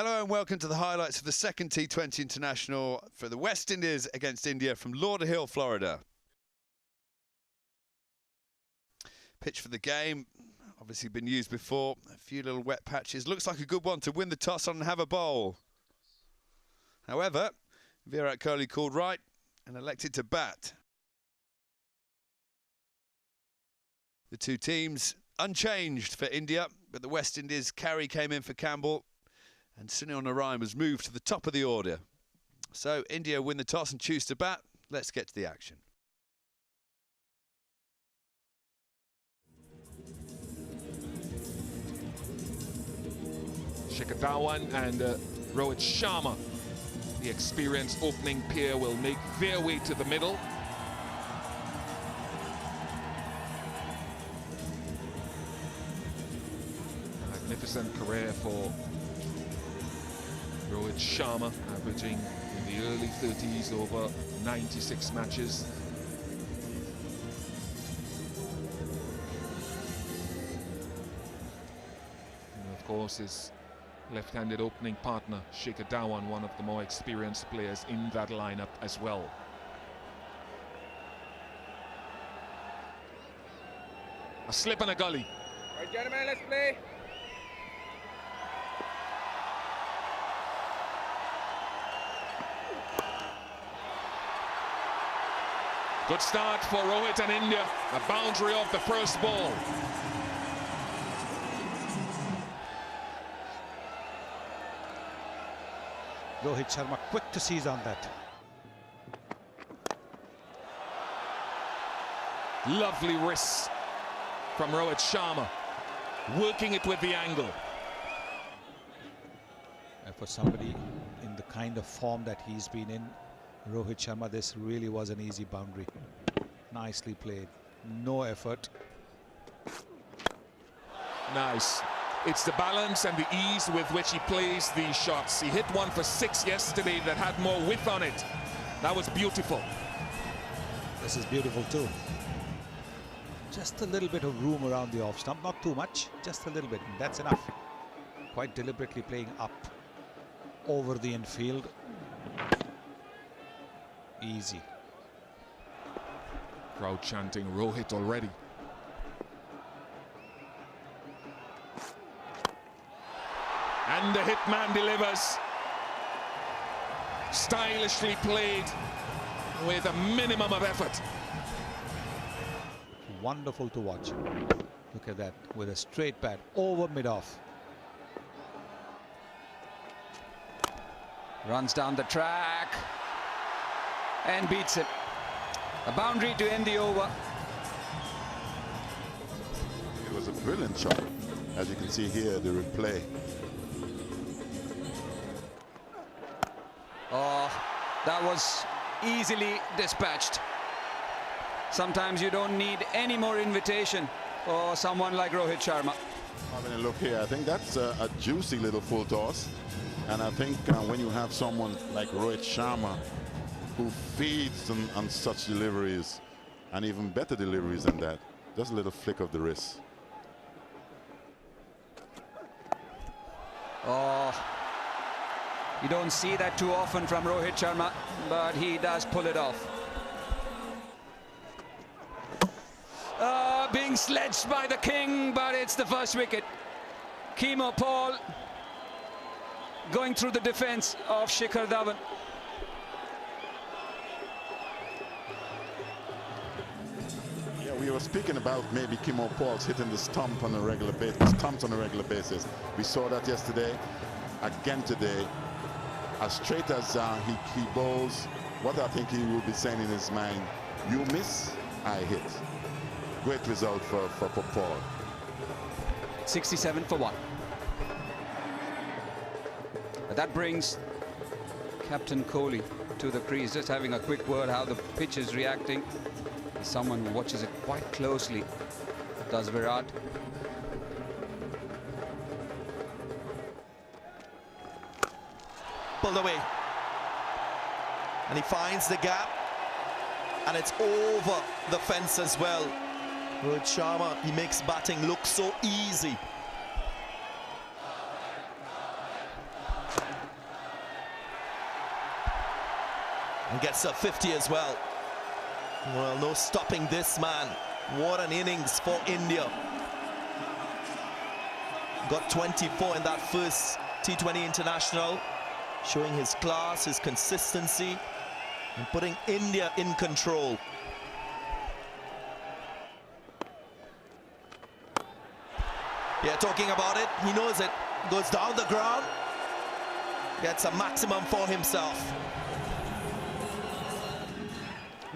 Hello and welcome to the highlights of the second T20 International for the West Indies against India from Lauderhill, Florida. Pitch for the game, obviously been used before. A few little wet patches. Looks like a good one to win the toss on and have a bowl. However, Virat Kohli called right and elected to bat. The two teams unchanged for India, but the West Indies carry came in for Campbell. And Sunil Narayan was moved to the top of the order. So India win the toss and choose to bat. Let's get to the action. Shikhar Dhawan and Rohit Sharma, the experienced opening pair, will make their way to the middle. Magnificent career for Rohit Sharma, averaging in the early 30s over 96 matches. And of course, his left-handed opening partner, Shikhar Dhawan, one of the more experienced players in that lineup as well. A slip and a gully. All right, gentlemen, let's play. Good start for Rohit and India. A boundary off the first ball. Rohit Sharma quick to seize on that. Lovely wrists from Rohit Sharma, working it with the angle. And for somebody in the kind of form that he's been in, Rohit Sharma, this really was an easy boundary. Nicely played, no effort. Nice. It's the balance and the ease with which he plays these shots. He hit one for 6 yesterday that had more width on it. That was beautiful. This is beautiful too. Just a little bit of room around the off stump, not too much, just a little bit, and that's enough. Quite deliberately playing up over the infield. Easy. Crowd chanting Rohit already. And the hitman delivers. Stylishly played with a minimum of effort. Wonderful to watch. Look at that, with a straight bat over mid-off. Runs down the track and beats it. A boundary to end the over. It was a brilliant shot, as you can see here, the replay. Oh, that was easily dispatched. Sometimes you don't need any more invitation for someone like Rohit Sharma. Having a look here, I think that's a juicy little full toss. And I think when you have someone like Rohit Sharma who feeds on such deliveries, and even better deliveries than that, just a little flick of the wrist. Oh, you don't see that too often from Rohit Sharma, but he does pull it off. Being sledged by the king, but it's the first wicket. Kemo Paul going through the defense of Shikhar Dhawan. Yeah, we were speaking about maybe Kemo Paul's hitting the stump on a regular basis, stumps on a regular basis. We saw that yesterday, again today. As straight as he bowls, what I think he will be saying in his mind, you miss, I hit. Great result for Paul. 67 for 1. But that brings Captain Kohli to the crease. Just having a quick word how the pitch is reacting. Someone who watches it quite closely does Virat. Pulled away. And he finds the gap. And it's over the fence as well. Rohit Sharma, he makes batting look so easy. And gets a 50 as well. Well, no stopping this man. What an innings for India. Got 24 in that first T20 international, showing his class, his consistency, and putting India in control. Yeah, talking about it, he knows it. Goes down the ground, gets a maximum for himself.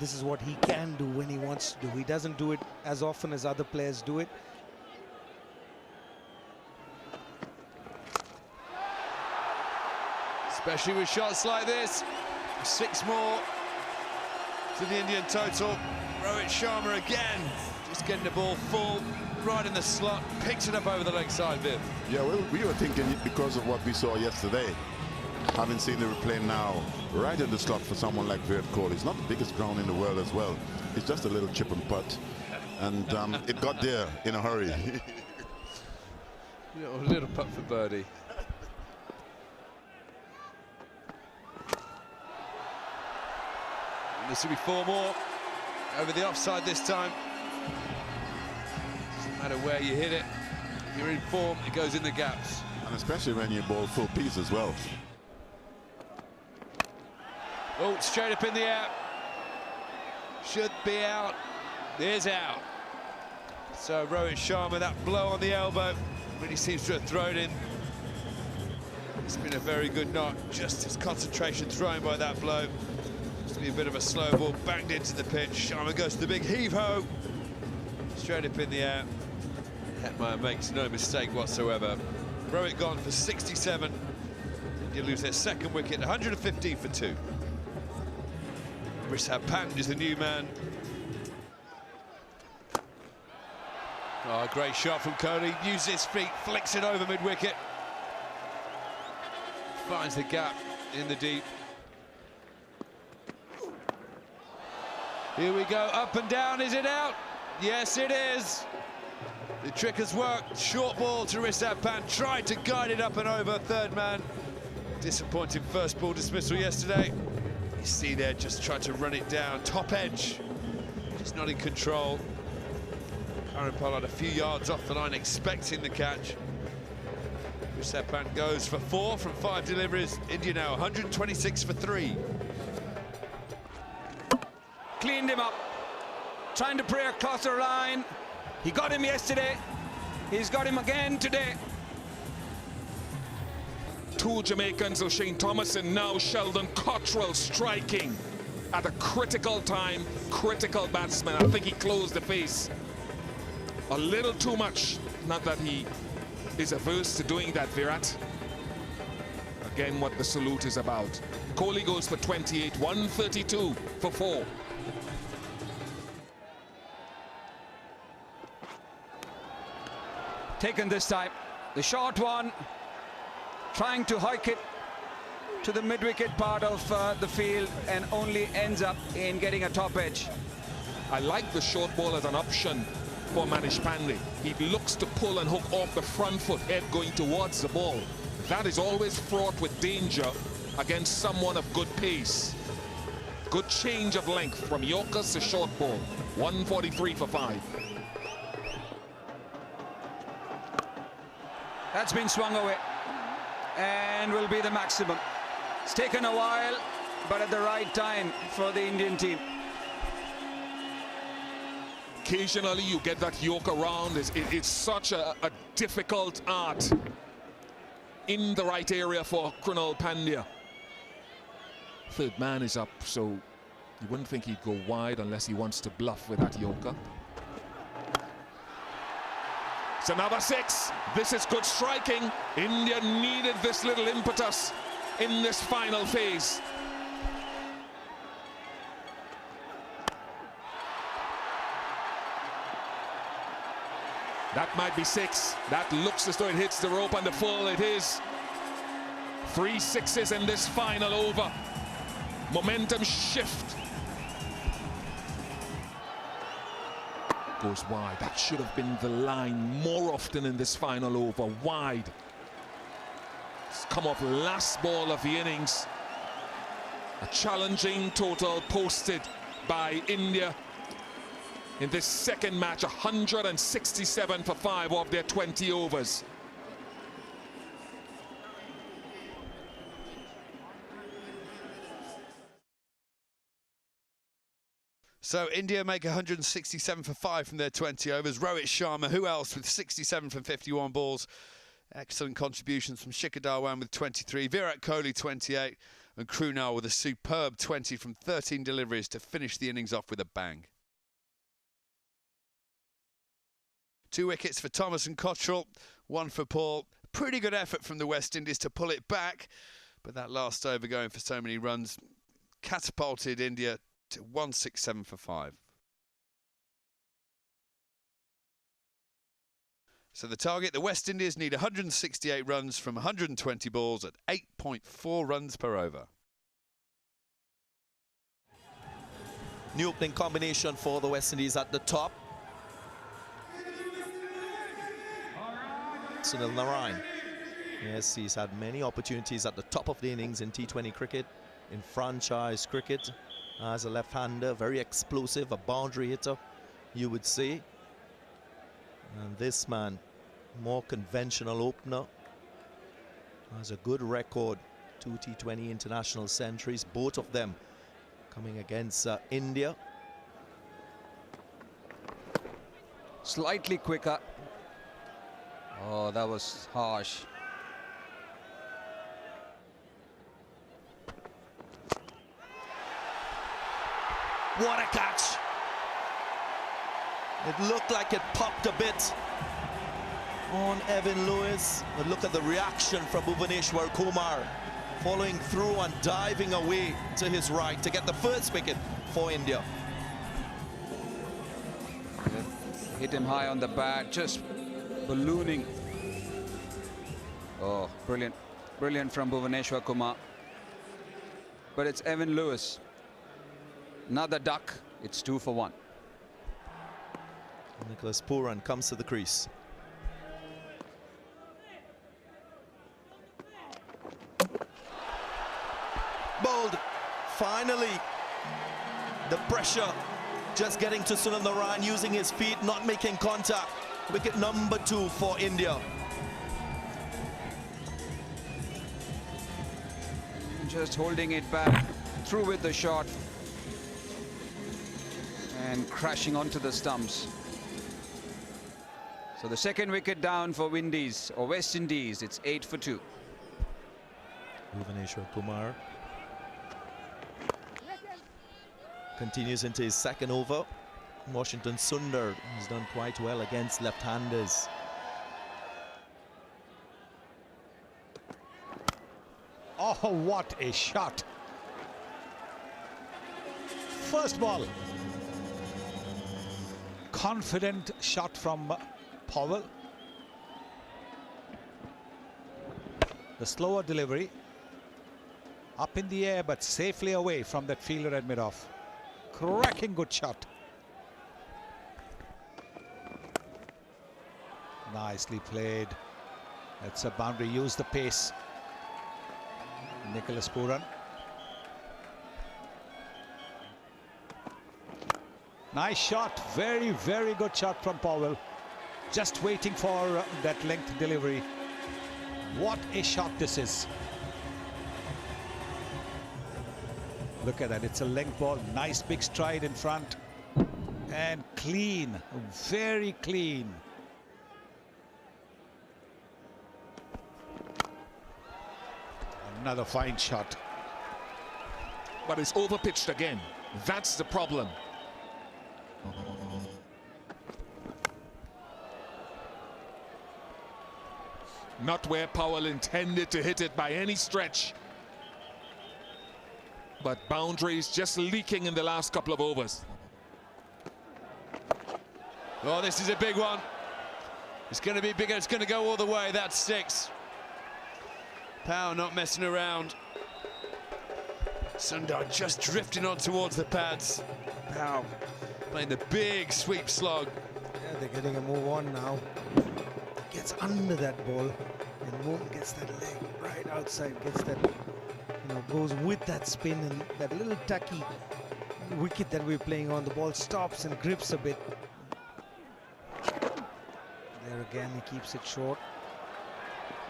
This is what he can do when he wants to do. He doesn't do it as often as other players do it. Especially with shots like this. 6 more to the Indian total. Rohit Sharma again, just getting the ball full, right in the slot, picks it up over the leg side, Viv. Yeah, well, we were thinking because of what we saw yesterday, having seen the replay now, right in the slot for someone like Virat Kohli. It's not the biggest ground in the world as well. It's just a little chip and putt. And it got there in a hurry. A little putt for birdie. This will be 4 more over the offside this time. Doesn't matter where you hit it. If you're in form, it goes in the gaps. And especially when you bowl full piece as well. Oh, straight up in the air. Should be out. Is out. So Rohit Sharma, that blow on the elbow, really seems to have thrown in. It's been a very good knock. Just his concentration thrown by that blow. Be a bit of a slow ball, banged into the pitch. Sharma goes to the big heave-ho. Straight up in the air. Hetmeyer makes no mistake whatsoever. Rohit gone for 67. You lose their second wicket, 115 for 2. Rishabh Pant is the new man. Oh, great shot from Kohli. Uses his feet, flicks it over mid-wicket. Finds the gap in the deep. Here we go, up and down, is it out? Yes, it is. The trick has worked. Short ball to Rishabh Pant, tried to guide it up and over, third man. Disappointing first ball dismissal yesterday. You see there, just tried to run it down, top edge. Just not in control. Aaron Pollard a few yards off the line, expecting the catch. Rishabh Pant goes for 4 from 5 deliveries. India now 126 for 3. Cleaned him up, trying to pray across the line. He got him yesterday. He's got him again today. 2 Jamaicans, O'Shane Thomas and now Sheldon Cottrell striking at a critical time, critical batsman. I think he closed the face a little too much. Not that he is averse to doing that, Virat. Again, what the salute is about. Kohli goes for 28, 132 for 4. Taken this time, the short one, trying to hike it to the mid-wicket part of the field and only ends up in getting a top edge. I like the short ball as an option for Manish Pandey. He looks to pull and hook off the front foot, head going towards the ball. That is always fraught with danger against someone of good pace. Good change of length from Yorkers to short ball. 143 for 5. That's been swung away and will be the maximum. It's taken a while, but at the right time for the Indian team. Occasionally you get that Yorker round. It's such a difficult art in the right area for Krunal Pandya. Third man is up, so you wouldn't think he'd go wide unless he wants to bluff with that Yorker. It's another 6. This is good striking. India needed this little impetus in this final phase. That might be 6. That looks as though it hits the rope and the full. It is 3 6s in this final over. Momentum shift. Goes wide. That should have been the line more often in this final over. Wide. It's come off last ball of the innings. A challenging total posted by India in this second match, 167 for 5 of their 20 overs. So India make 167 for 5 from their 20 overs. Rohit Sharma, who else, with 67 from 51 balls. Excellent contributions from Shikhar Dhawan with 23, Virat Kohli 28, and Krunal with a superb 20 from 13 deliveries to finish the innings off with a bang. 2 wickets for Thomas and Cottrell, 1 for Paul. Pretty good effort from the West Indies to pull it back, but that last over going for so many runs catapulted India to 167 for 5. So the target, the West Indies need 168 runs from 120 balls at 8.4 runs per over. New opening combination for the West Indies at the top. Sunil Narine. Yes, he's had many opportunities at the top of the innings in T20 cricket, in franchise cricket, as a left-hander, very explosive, a boundary hitter, you would say. And this man, more conventional opener, has a good record, 2 T20 international centuries, both of them coming against India. Slightly quicker. Oh, that was harsh. What a catch! It looked like it popped a bit on Evan Lewis, but look at the reaction from Bhuvaneshwar Kumar, following through and diving away to his right to get the first wicket for India. Hit him high on the bat, just ballooning. Oh, brilliant. Brilliant from Bhuvaneshwar Kumar. But it's Evan Lewis. Another duck. It's 2 for 1. Nicholas Pooran comes to the crease. Bowled. Finally, the pressure just getting to Sunil Narine, using his feet, not making contact. Wicket number 2 for India. Just holding it back, through with the shot, and crashing onto the stumps. So the second wicket down for Windies, or West Indies. It's 8 for 2. Bhuvaneshwar Kumar continues into his second over. Washington Sundar has done quite well against left-handers. Oh, what a shot. First ball. Confident shot from Powell. The slower delivery. Up in the air, but safely away from that fielder at mid-off. Cracking good shot. Nicely played. That's a boundary. Use the pace. Nicholas Pooran. Nice shot. Very, very good shot from Powell. Just waiting for that length delivery. What a shot this is. Look at that. It's a length ball. Nice big stride in front. And clean. Very clean. Another fine shot. But it's overpitched again. That's the problem. Not where Powell intended to hit it by any stretch. But boundaries just leaking in the last couple of overs. Oh, this is a big one. It's going to be bigger. It's going to go all the way. That's 6. Powell not messing around. Sundar just drifting on towards the pads. Powell playing the big sweep slog. Yeah, they're getting a move on now. Gets under that ball, and Moon gets that leg right outside, gets that goes with that spin and that little tacky wicket that we're playing on. The ball stops and grips a bit. There again, he keeps it short.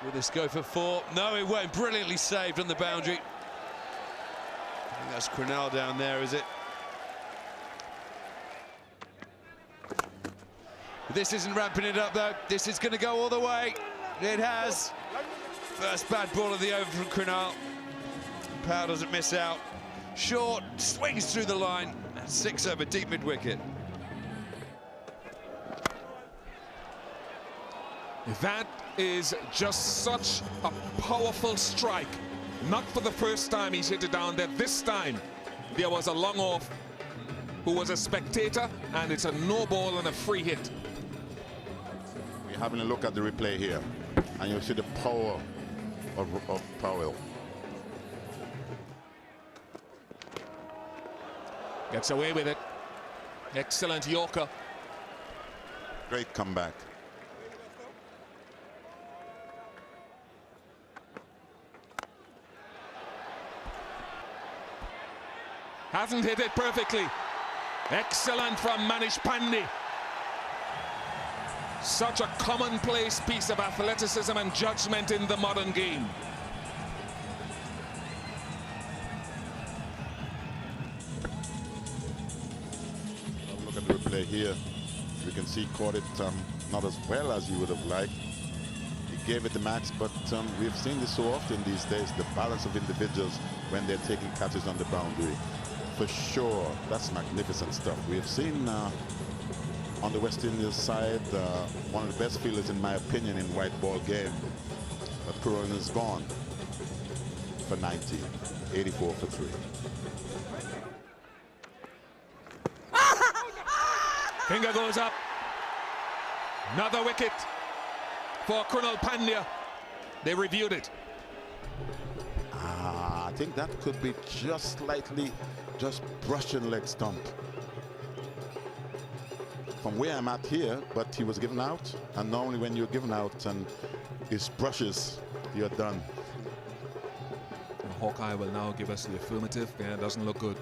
Will this go for 4? No, it won't. Brilliantly saved on the boundary. I think that's Crynal down there, is it? This isn't ramping it up, though. This is going to go all the way. It has. First bad ball of the over from Crynal. Powell doesn't miss out. Short, swings through the line. 6 over, deep mid-wicket. That is just such a powerful strike. Not for the first time he's hit it down there. This time, there was a long off who was a spectator, and it's a no ball and a free hit. We're having a look at the replay here, and you'll see the power of Powell. Gets away with it. Excellent Yorker. Great comeback. Hasn't hit it perfectly. Excellent from Manish Pandey. Such a commonplace piece of athleticism and judgment in the modern game. Look at the replay here. We can see caught it not as well as you would have liked. He gave it the max, but we've seen this so often these days, the balance of individuals when they're taking catches on the boundary. For sure, that's magnificent stuff. We have seen on the West Indies side one of the best fielders, in my opinion, in white ball game. But Puran is gone for 90, 84 for 3. Finger goes up. Another wicket for Krunal Pandya. They reviewed it. I think that could be just slightly, just brushing leg stump. From where I'm at here, but he was given out, and normally when you're given out and it brushes, you're done. And Hawkeye will now give us the affirmative. Yeah, it doesn't look good.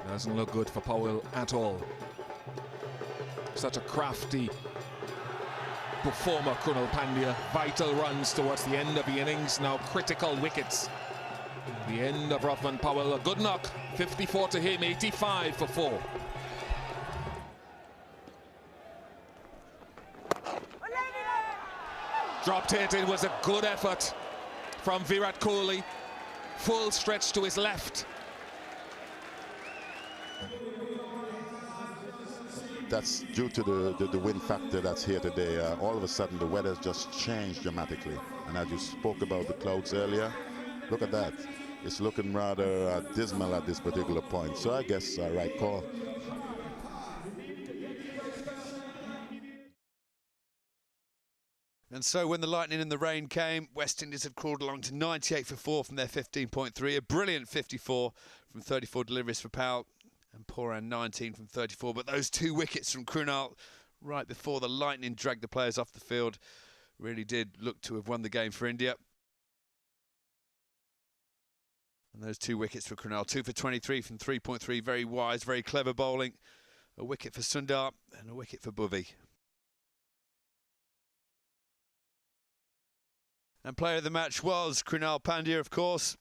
Doesn't look good for Powell at all. Such a crafty performer, Krunal Pandya. Vital runs towards the end of the innings. Now critical wickets. The end of Roughman Powell. A good knock. 54 to him, 85 for 4. Dropped it. It was a good effort from Virat Kohli. Full stretch to his left. That's due to the wind factor that's here today. All of a sudden, the weather's just changed dramatically. And as you spoke about the clouds earlier, look at that. It's looking rather dismal at this particular point. So I guess right call. And so when the lightning and the rain came, West Indies had crawled along to 98 for 4 from their 15.3. A brilliant 54 from 34 deliveries for Powell. And Puran 19 from 34. But those 2 wickets from Krunal right before the lightning dragged the players off the field really did look to have won the game for India. And those 2 wickets for Krunal, 2 for 23 from 3.3. Very wise, very clever bowling. A wicket for Sundar and a wicket for Bhuvi. And player of the match was Krunal Pandya, of course,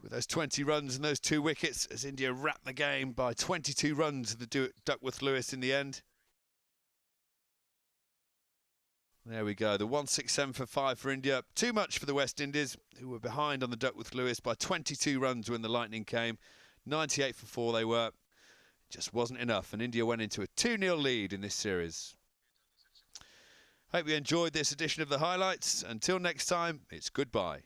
with those 20 runs and those 2 wickets as India wrapped the game by 22 runs to the Duckworth-Lewis in the end. There we go, the 167 for 5 for India. Too much for the West Indies, who were behind on the Duckworth-Lewis by 22 runs when the lightning came. 98 for 4 they were. Just wasn't enough, and India went into a 2-0 lead in this series. Hope you enjoyed this edition of the highlights. Until next time, it's goodbye.